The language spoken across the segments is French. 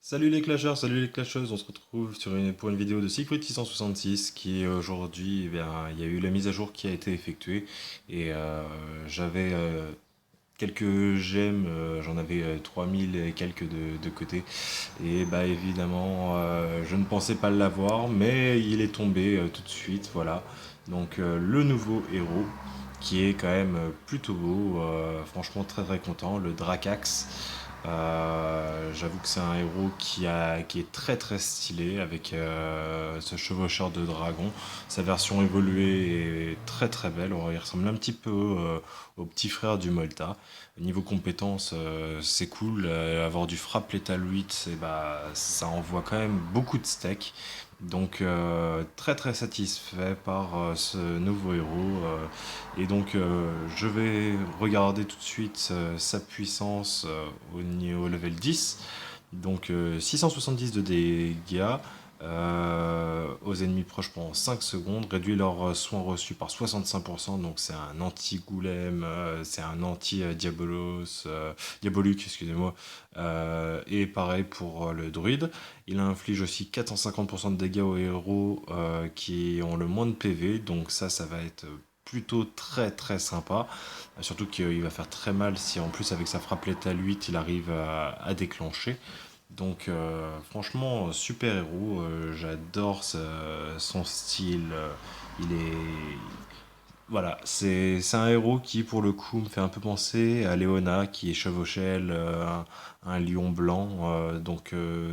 Salut les clasheuses, on se retrouve pour une vidéo de Secret 666 qui aujourd'hui, il y a eu la mise à jour qui a été effectuée et j'avais quelques gemmes, j'en avais 3000 et quelques de côté et bah évidemment je ne pensais pas l'avoir mais il est tombé tout de suite, voilà. Donc le nouveau héros qui est quand même plutôt beau, franchement très très content, le Dracax. J'avoue que c'est un héros qui est très très stylé avec ce chevaucheur de dragon. Sa version évoluée est très très belle. Il ressemble un petit peu au petit frère du Molta. Niveau compétences, c'est cool. Avoir du frappe létal 8, ça envoie quand même beaucoup de steaks. Donc très très satisfait par ce nouveau héros. Je vais regarder tout de suite sa puissance au level 10. Donc 670 de dégâts aux ennemis proches pendant 5 secondes, réduit leurs soins reçus par 65%, donc c'est un anti-goulême, c'est un anti-diabolos, diabolique, excusez-moi, et pareil pour le druide. Il inflige aussi 450% de dégâts aux héros qui ont le moins de PV, donc ça va être plutôt très très sympa. Surtout qu'il va faire très mal si en plus avec sa frappe létale 8 il arrive à déclencher. Donc franchement, super héros, j'adore son style. Il est... Voilà, c'est un héros qui pour le coup me fait un peu penser à Léona qui est chevauchelle, un lion blanc.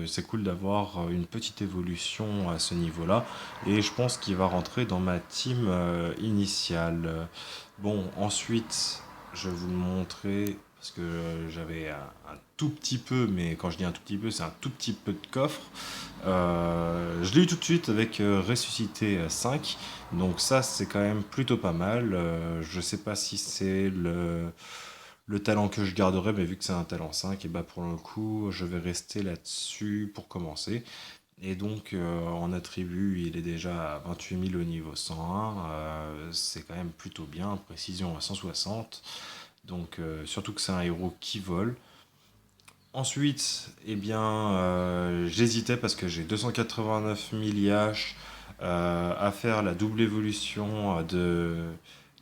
C'est cool d'avoir une petite évolution à ce niveau-là. Et je pense qu'il va rentrer dans ma team initiale. Bon, ensuite, je vais vous le montrer parce que j'avais un tout petit peu, mais quand je dis un tout petit peu, c'est un tout petit peu de coffre. Je l'ai eu tout de suite avec Ressuscité 5, donc ça c'est quand même plutôt pas mal. Je sais pas si c'est le talent que je garderai, mais vu que c'est un talent 5, et bah pour le coup je vais rester là-dessus pour commencer. Et donc en attribut il est déjà à 28 000 au niveau 101, c'est quand même plutôt bien, précision à 160, donc surtout que c'est un héros qui vole. Ensuite, j'hésitais parce que j'ai 289 000 IH à faire la double évolution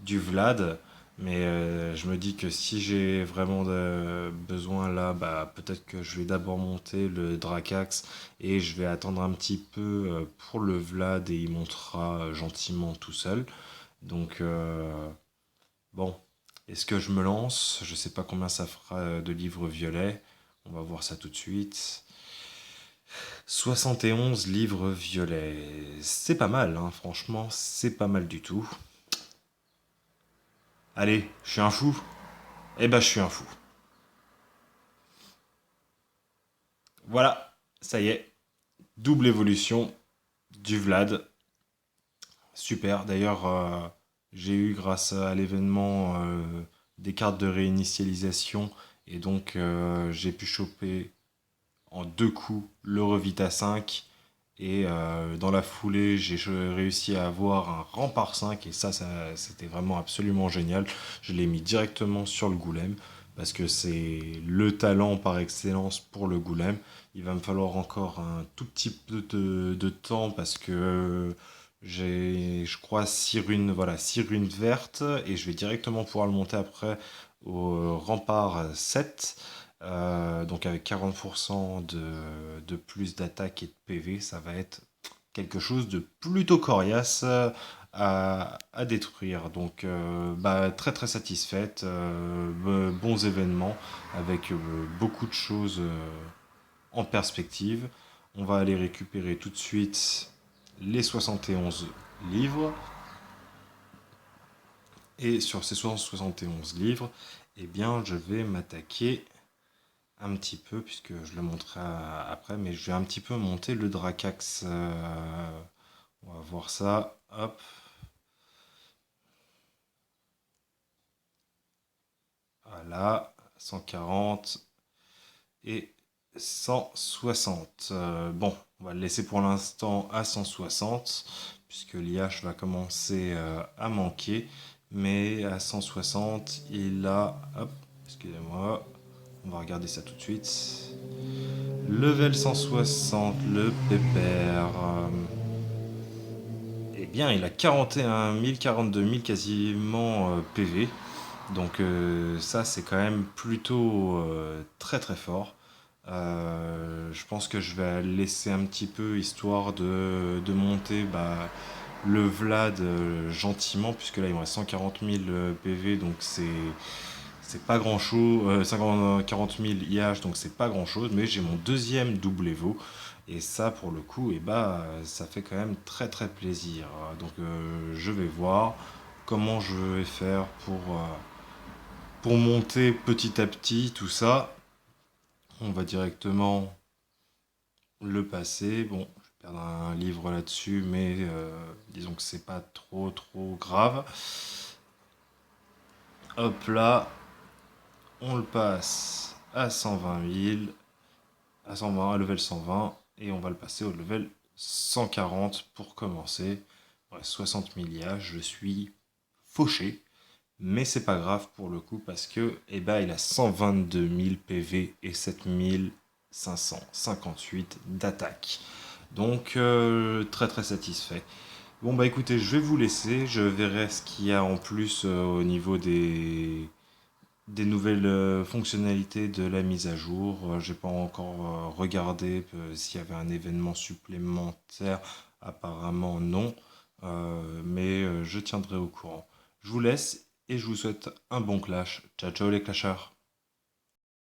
du Vlad. Mais je me dis que si j'ai vraiment besoin là, bah, peut-être que je vais d'abord monter le Dracax et je vais attendre un petit peu pour le Vlad et il montera gentiment tout seul. Donc, bon, est-ce que je me lance? Je sais pas combien ça fera de livres violets. On va voir ça tout de suite. 71 livres violets. C'est pas mal, hein, franchement, c'est pas mal du tout. Allez, je suis un fou. Eh ben, je suis un fou. Voilà, ça y est. Double évolution du Vlad. Super. D'ailleurs, j'ai eu, grâce à l'événement, des cartes de réinitialisation. Et donc, j'ai pu choper en deux coups le Revita 5 et dans la foulée j'ai réussi à avoir un rempart 5 et c'était vraiment absolument génial. Je l'ai mis directement sur le goulême parce que c'est le talent par excellence pour le goulême. Il va me falloir encore un tout petit peu de temps parce que j'ai, je crois, 6 runes, voilà, 6 runes vertes et je vais directement pouvoir le monter après au rempart 7. Donc avec 40% de plus d'attaque et de PV, ça va être quelque chose de plutôt coriace à détruire. Donc très très satisfaite, bons événements avec beaucoup de choses en perspective. On va aller récupérer tout de suite les 71 livres. Et sur ces 71 livres, eh bien, je vais m'attaquer un petit peu, puisque je le montrerai après, mais je vais un petit peu monter le Dracax. On va voir ça. Hop, voilà, 140 et 160. Bon, on va le laisser pour l'instant à 160, puisque l'IH va commencer à manquer. Mais à 160, il a... Hop, excusez-moi, on va regarder ça tout de suite. Level 160, le pépère. Eh bien, il a 41 000, 42 000 quasiment PV. Donc ça, c'est quand même plutôt très très fort. Je pense que je vais laisser un petit peu histoire de monter le Vlad gentiment, puisque là il me reste 140 000 PV, donc c'est pas grand chose. 40 000 IH, donc c'est pas grand chose, mais j'ai mon deuxième double Evo. Et ça, pour le coup, ça fait quand même très très plaisir. Donc je vais voir comment je vais faire pour monter petit à petit tout ça. On va directement le passer. Bon, je vais perdre un livre là-dessus, mais disons que c'est pas trop trop grave. Hop là, on le passe à 120 000, à 120, à level 120, et on va le passer au level 140 pour commencer. Ouais, 60 000 IA, je suis fauché. Mais c'est pas grave pour le coup parce que il a 122 000 PV et 7 558 d'attaque. Donc très très satisfait. Bon bah écoutez, je vais vous laisser, je verrai ce qu'il y a en plus au niveau des nouvelles fonctionnalités de la mise à jour. J'ai pas encore regardé s'il y avait un événement supplémentaire. Apparemment non. Mais je tiendrai au courant. Je vous laisse et je vous souhaite un bon clash. Ciao ciao les clashers.